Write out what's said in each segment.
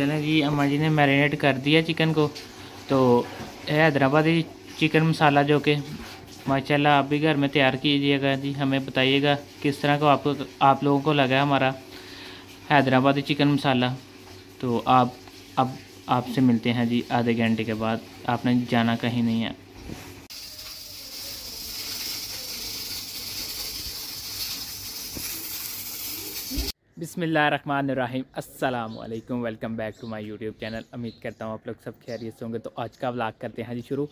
चलें जी, अम्मा जी ने मैरिनेट कर दिया चिकन को। तो हैदराबादी चिकन मसाला जो कि माशाल्लाह आप भी घर में तैयार कीजिएगा जी। हमें बताइएगा किस तरह का आप लोगों को लगा हमारा हैदराबादी चिकन मसाला। तो अब आपसे मिलते हैं जी आधे घंटे के बाद। आपने जाना कहीं नहीं है। बिस्मिल्लाहिर्रहमानिर्रहीम, अस्सलाम वालेकुम। Welcome back to my YouTube channel. उम्मीद करता हूँ आप लोग सब खैरियत से होंगे। तो आज का व्लॉग करते हैं जी शुरू।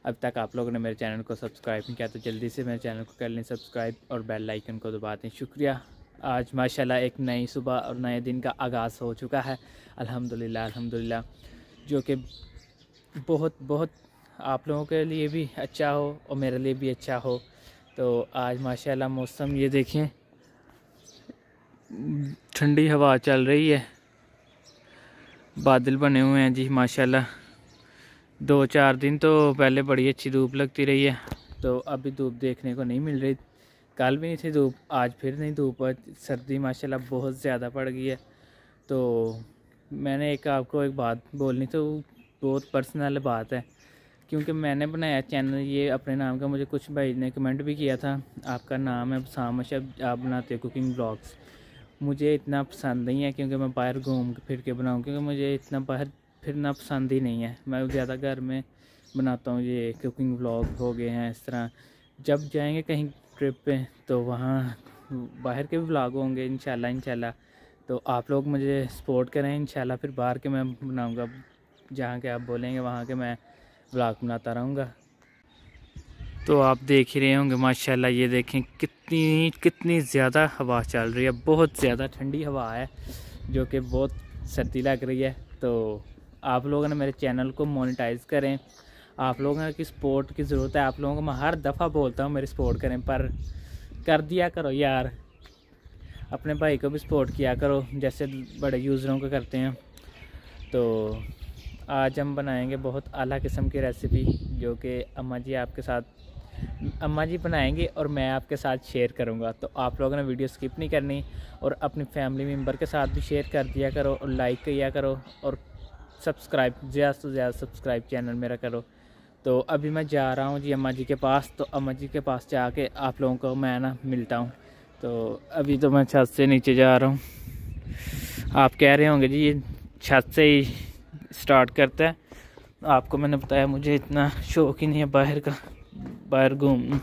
अब तक आप लोगों ने मेरे चैनल को सब्सक्राइब नहीं किया तो जल्दी से मेरे चैनल को कर लें सब्सक्राइब और बेल आइकन को दबा दें। शुक्रिया। आज माशाल्लाह एक नई सुबह और नए दिन का आगाज़ हो चुका है। अल्हम्दुलिल्लाह जो कि बहुत आप लोगों के लिए भी अच्छा हो और मेरे लिए भी अच्छा हो। तो आज माशाल्लाह मौसम ये देखें, ठंडी हवा चल रही है, बादल बने हुए हैं जी माशाल्लाह। 2-4 दिन तो पहले बड़ी अच्छी धूप लगती रही है, तो अभी धूप देखने को नहीं मिल रही। कल भी नहीं थी धूप, आज फिर नहीं धूप। सर्दी माशाल्लाह बहुत ज़्यादा पड़ गई है। तो मैंने आपको एक बात बोलनी, तो बहुत पर्सनल बात है, क्योंकि मैंने बनाया चैनल ये अपने नाम का। मुझे कुछ भाई ने कमेंट भी किया था, आपका नाम है साम अशब, आप बनाते हो कुकिंग ब्लॉग्स। मुझे इतना पसंद नहीं है, क्योंकि मैं बाहर घूम फिर के बनाऊँ, क्योंकि मुझे इतना बाहर फिरना पसंद ही नहीं है। मैं ज़्यादा घर में बनाता हूँ। ये कुकिंग व्लॉग हो गए हैं इस तरह। जब जाएंगे कहीं ट्रिप पे तो वहाँ बाहर के भी व्लॉग होंगे इंशाल्लाह। तो आप लोग मुझे सपोर्ट करें इंशाल्लाह। फिर बाहर के मैं बनाऊँगा, जहाँ के आप बोलेंगे वहाँ के मैं व्लॉग बनाता रहूँगा। तो आप देख ही रहे होंगे माशाल्लाह, ये देखें कितनी ज़्यादा हवा चल रही है। बहुत ज़्यादा ठंडी हवा है, जो कि बहुत सर्दी लग रही है। तो आप लोगों ने मेरे चैनल को मोनेटाइज़ करें। आप लोगों की सपोर्ट की ज़रूरत है। आप लोगों को मैं हर दफ़ा बोलता हूँ मेरी सपोर्ट करें, पर कर दिया करो यार। अपने भाई को भी सपोर्ट किया करो, जैसे बड़े यूज़रों को करते हैं। तो आज हम बनाएंगे बहुत आला किस्म की रेसिपी, जो कि अम्मा जी बनाएंगे और मैं आपके साथ शेयर करूंगा। तो आप लोगों ने वीडियो स्किप नहीं करनी, और अपनी फैमिली मेम्बर के साथ भी शेयर कर दिया करो, और लाइक किया करो, और सब्सक्राइब ज़्यादा से ज़्यादा सब्सक्राइब चैनल मेरा करो। तो अभी मैं जा रहा हूँ जी अम्मा जी के पास। तो अम्मा जी के पास जाके आप लोगों को मैं मिलता हूँ। तो अभी तो मैं छत से नीचे जा रहा हूँ। आप कह रहे होंगे जी ये छत से ही स्टार्ट करता है। आपको मैंने बताया मुझे इतना शौक़ ही नहीं है बाहर घूमूँ।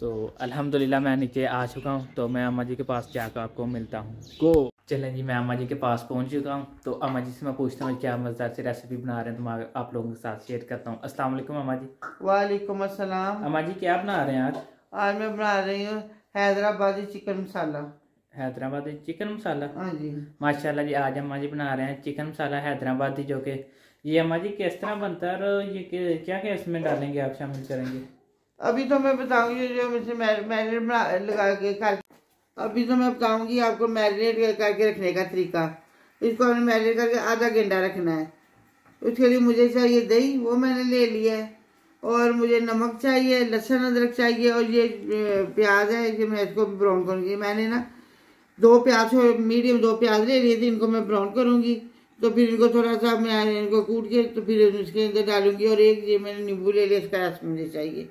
तो अल्हम्दुलिल्लाह मैं नीचे आ चुका हूँ। तो मैं अम्मा जी के पास जाकर आपको मिलता हूँ। गो चलें जी, मैं अम्मा जी के पास पहुँच चुका हूँ। तो अम्मा जी से मैं पूछता हूँ क्या मज़ेदार सी रेसिपी बना रहे हैं, तो मैं आप लोगों के साथ शेयर करता हूँ। अस्सलाम वालेकुम अम्मा जी। वालेकुम अस्सलाम। अम्मा जी क्या बना रहे हैं आज? आज मैं बना रही हूँ हैदराबादी चिकन मसाला। हैदराबादी चिकन मसाला? हाँ जी माशाल्लाह जी। आज अम्मा जी बना रहे हैं चिकन मसाला हैदराबादी, जो कि ये अम्मा जी किस तरह बनता है और ये क्या क्या इसमें डालेंगे, आप शामिल करेंगे? अभी तो मैं बताऊंगी जो मुझसे मैरिनेट लगा के अभी तो मैं बताऊंगी आपको मैरिनेट करके रखने का तरीका। इसको हमने मैरिनेट करके आधा घंटा रखना है। उसके लिए मुझे चाहिए दही, वो मैंने ले लिया है, और मुझे नमक चाहिए, लहसुन अदरक चाहिए, और ये प्याज है कि मैं इसको ब्राउन करूँगी। मैंने 2 प्याज ले लिए थे, इनको मैं ब्राउन करूँगी। तो फिर इनको थोड़ा सा मैं इनको कूट के तो फिर उसके अंदर डालूंगी। और एक ये मैंने नींबू ले लिया, इसका रस मुझे चाहिए।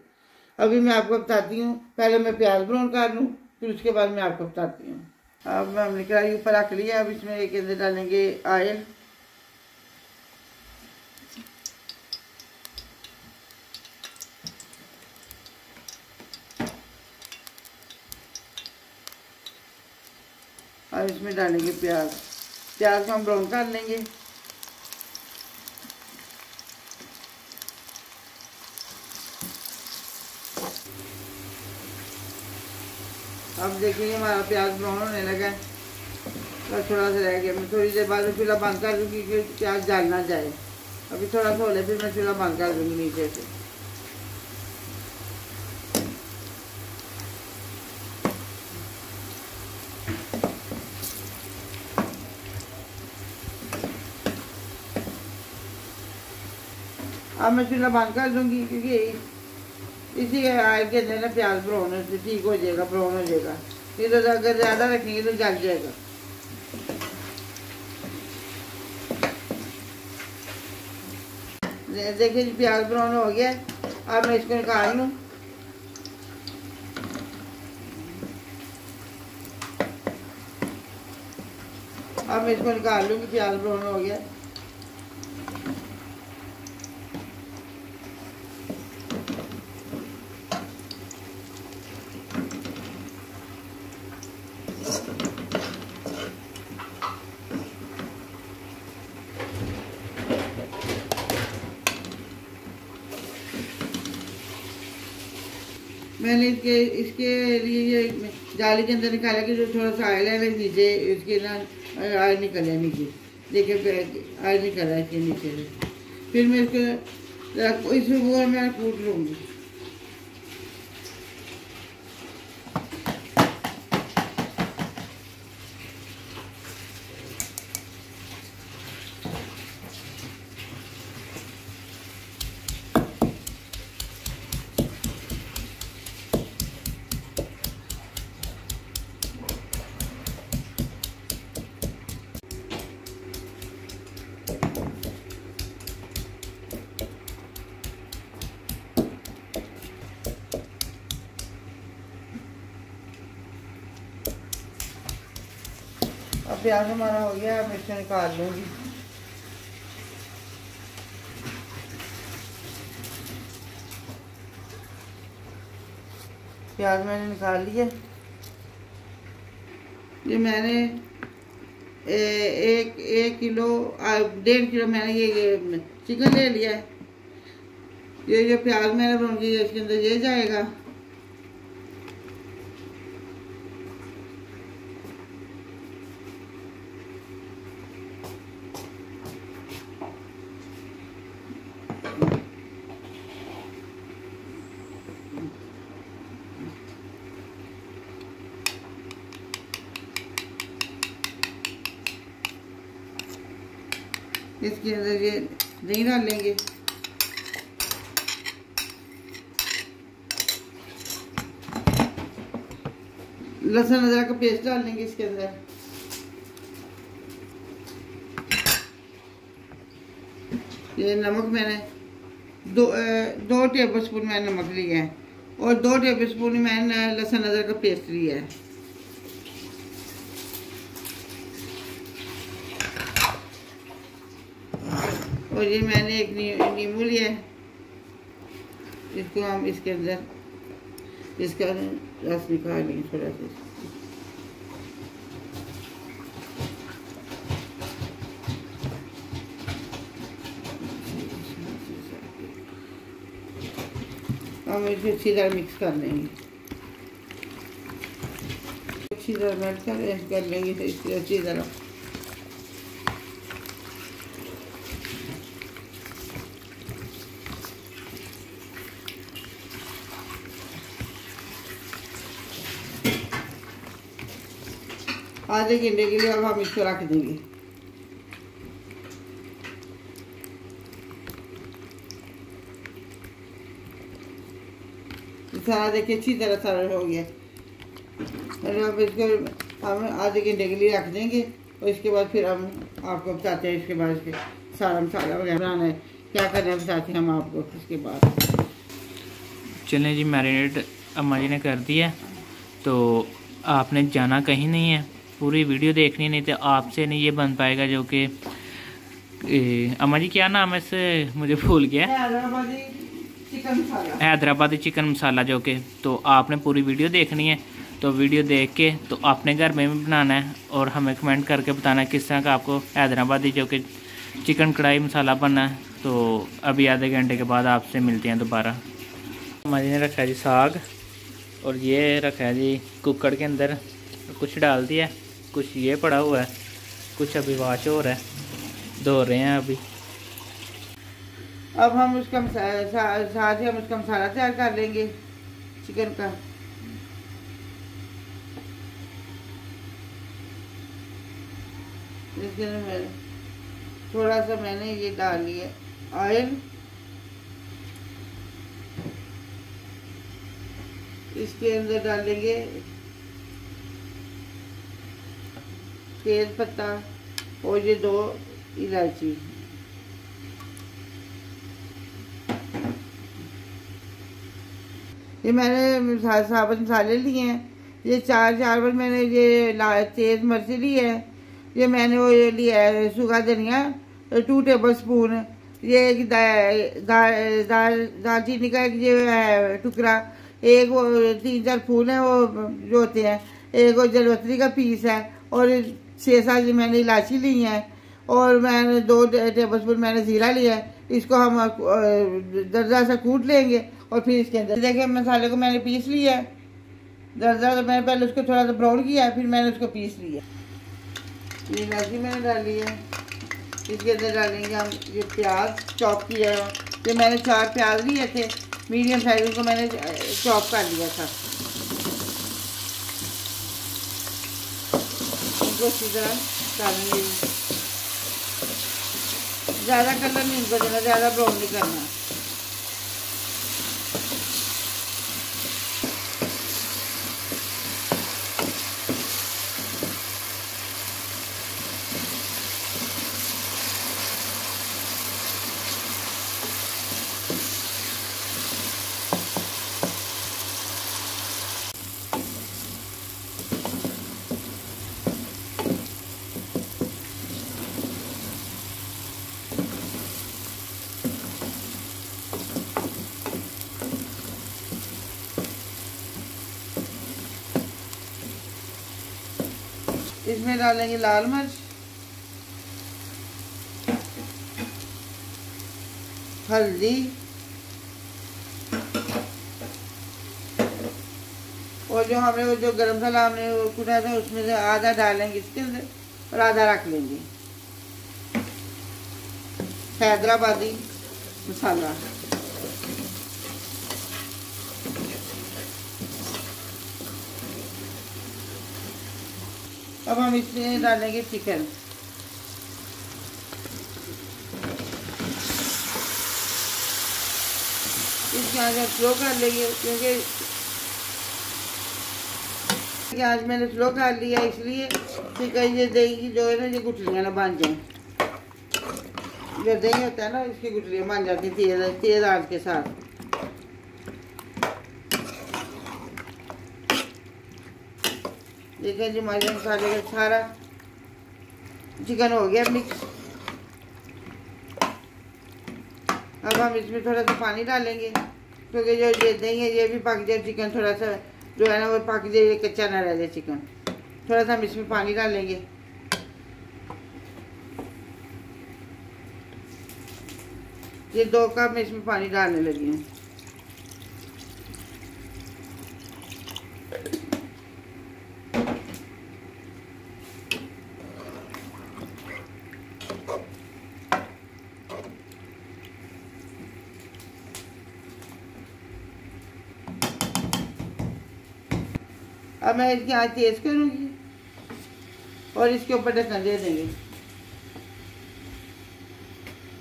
अभी मैं आपको बताती हूँ, पहले मैं प्याज ब्राउन कर लूँ, फिर उसके बाद मैं आपको बताती हूँ। अब हमने कढ़ाई ऊपर रख लिया। अब इसमें एक अंदर डालेंगे ऑयल। और इसमें डालेंगे प्याज को हम ब्राउन कर लेंगे। अब देखिए हमारा प्याज ब्राउन होने लगा है, और थोड़ा सा रह गया। मैं थोड़ी देर बाद चूल्हा बंद कर दूँगी कि प्याज जल ना जाए। अभी थोड़ा सा होले फिर मैं चूल्हा बंद कर दूँगी नीचे से। अब मैं चूल्हा बंद कर दूँगी, क्योंकि इसी ऑयल के अंदर प्याज ब्राउन ठीक हो जाएगा, ब्राउन हो जाएगा। ये तो अगर ज़्यादा रखेंगे तो जल जाएगा। देखिए जी प्याज ब्राउन हो गया। अब मैं इसको निकाल लूँ। अब मैं इसको निकाल लूँगी, प्याज ब्राउन हो गया। मैंने इसके लिए ये जाली के अंदर निकाला कि जो थोड़ा सा आयल है नीचे इसके ना आयल निकल है नीचे। देखिए आयल निकल रहा है इसके नीचे से। फिर मैं इसको इसमें वो मैं कूट लूँगी। अब प्याज हमारा हो गया। अब इसको निकाल लूँगी। प्याज मैंने निकाल लिया। ये मैंने एक किलो 1.5 किलो मैंने ये चिकन ले लिया है। ये जो प्याज मैंने बनाऊंगी इसके अंदर ये जाएगा। इसके अंदर ये दही डालेंगे। लहसुन अदरक का पेस्ट डालेंगे इसके अंदर। ये नमक मैंने दो टेबल स्पून मैंने नमक लिया है और 2 टेबल स्पून मैंने लहसुन अदरक का पेस्ट लिया है। और ये मैंने एक नींबू लिया है। इसको हम इसके अंदर इसका रस निकालेंगे थोड़ा सा। हम इसे अच्छी तरह मिक्स कर लेंगे। अच्छी तरह मिक्स कर लेंगे इसे अच्छी तरह। आधे घंटे के लिए अब हम इसको रख देंगे। सारा देखिए अच्छी तरह सारा हो गया। अब इसको हम आधे घंटे के लिए रख देंगे और इसके बाद फिर हम आपको बताते हैं। इसके बाद इसके सारा मसाला वगैरह बनाना है, क्या करना है बताते हैं हम आपको इसके बाद। चलें जी, मैरिनेट अम्मा जी ने कर दिया। तो आपने जाना कहीं नहीं है, पूरी वीडियो देखनी, नहीं तो आपसे नहीं ये बन पाएगा। जो कि अम्मा जी क्या नाम है इससे मुझे भूल गया। हैदराबादी चिकन मसाला। जो कि तो आपने पूरी वीडियो देखनी है। तो वीडियो देख के तो अपने घर में भी बनाना है और हमें कमेंट करके बताना है किस तरह का आपको हैदराबादी जो कि चिकन कढ़ाई मसाला बनना है। तो अभी आधे घंटे के बाद आपसे मिलते हैं दोबारा। अम्मा जी ने रखा है जी साग और ये रखा है जी कुकर के अंदर। कुछ डाल दिया, कुछ ये पड़ा हुआ है, कुछ अभी वाश हो रहा है, धो रहे हैं अभी। अब हम उसका साथ ही हम उसका मसाला तैयार कर लेंगे चिकन का। इसके अंदर थोड़ा सा मैंने ये डाल लिया ऑयल। इसके अंदर डालेंगे तेज पत्ता और ये 2 इलायची। ये मैंने साबुत मसाले लिए हैं। ये चार पर मैंने ये तेज़ मिर्च ली है। ये मैंने वो ये लिया है सूखा धनिया 2 टेबल स्पून। ये एक दालचीनी का एक ये है टुकड़ा। एक वो 3-4 फूल हैं वो जो होते हैं। एक वो जलवतरी का पीस है और 6-7 मैंने इलायची ली हैं। और मैंने 2 टेबल स्पून मैंने ज़ीरा लिया है। इसको हम दरदरा सा कूट लेंगे और फिर इसके अंदर देखिए मसाले को मैंने पीस लिया है दरदरा। तो मैंने पहले उसको थोड़ा सा ब्राउन किया है, फिर मैंने उसको पीस लिया। ये इलायची मैंने डाली है। इसके अंदर डालेंगे हम ये प्याज चॉप किया है। ये मैंने 4 प्याज लिए थे मीडियम साइज, उनको मैंने चॉप कर लिया था। इनको अच्छी तरह डालेंगे। ज़्यादा कलर नहीं इनको देना, ज़्यादा ब्राउन नहीं करना। इसमें डालेंगे लाल मिर्च, हल्दी और जो हमने वो जो गरम मसाला हमने कुटा था उसमें से आधा डालेंगे इसके अंदर और आधा रख लेंगे हैदराबादी मसाला। अब हम इसमें डालेंगे चिकन। इसके आगे स्लो कर लेंगे क्योंकि आज मैंने स्लो कर लिया इसलिए कि कहीं ये दही की जो है ना ये गुठलियाँ ना बन जाए। जो दही होता है ना इसकी गुठलियाँ बन जाती है तेज आंच के साथ। देखिए जी हमारे मसाले का सारा चिकन हो गया मिक्स। अब हम इसमें थोड़ा सा पानी डालेंगे क्योंकि जो ये दही है ये भी पक जाए, चिकन थोड़ा सा जो है ना वो पक जाए, कच्चा ना रह जाए चिकन। थोड़ा सा हम इसमें पानी डालेंगे। ये 2 कप में इसमें पानी डालने लगी हूँ। अब मैं इसकी आँच तेज करूँगी और इसके ऊपर ढक्कन दे देंगे।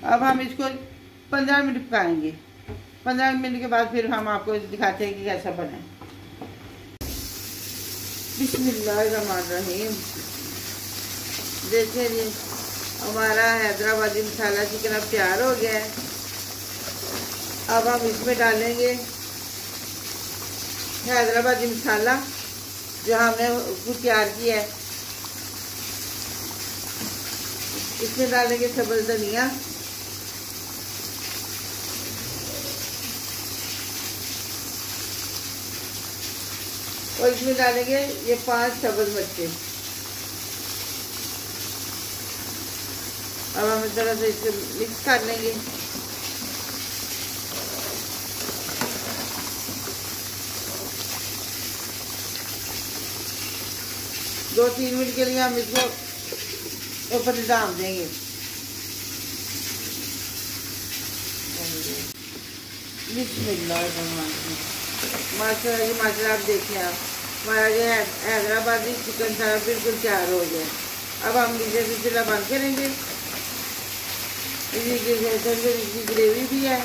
अब हम इसको 15 मिनट पकाएंगे। 15 मिनट के बाद फिर हम आपको दिखाते हैं कि कैसा बना है। बिस्मिल्लाहिर्रहमानिर्रहीम। देखिए जी हमारा हैदराबादी मसाला चिकन अब तैयार हो गया है। अब हम इसमें डालेंगे हैदराबादी मसाला जो हमने खुद तैयार किया है। इसमें डालेंगे सब्ज़ धनिया, और इसमें डालेंगे ये 5 सब्ज़ मिर्चें। अब हम इस तरह से इसको मिक्स कर लेंगे। दो 3 मिनट के लिए हम इसको ऊपर डाल देंगे। माशाल्लाह जी माशाल्लाह। आप देखिए आप हमारा ये हैदराबादी चिकन सारा बिल्कुल तैयार हो गया। अब हम नीचे से चूल्हा बंद करेंगे। इसकी ग्रेवी भी है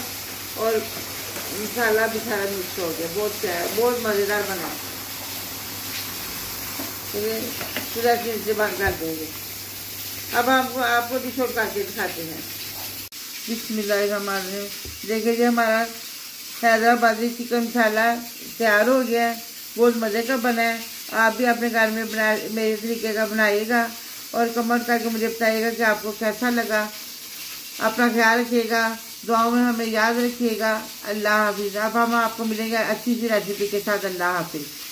और मसाला भी सारा मिक्स हो गया। बहुत प्यारा बहुत मज़ेदार बना। चूल्हा से बंद कर देंगे। अब हम आपको डिश आउट करके दिखाते हैं। बिस्मिल्लाहिर्रहमानिर्रहीम। देखिए जी हमारा हैदराबादी चिकन मसाला तैयार हो गया है, बहुत मज़े का बना है। आप भी अपने घर में बना मेरे तरीके का बनाइएगा और कमेंट करके मुझे बताइएगा कि आपको कैसा लगा। अपना ख्याल रखिएगा, दुआओं में हमें याद रखिएगा। अल्लाह हाफिज़। अब हम आपको मिलेंगे अच्छी सी रेसिपी के साथ। अल्लाह हाफिज़।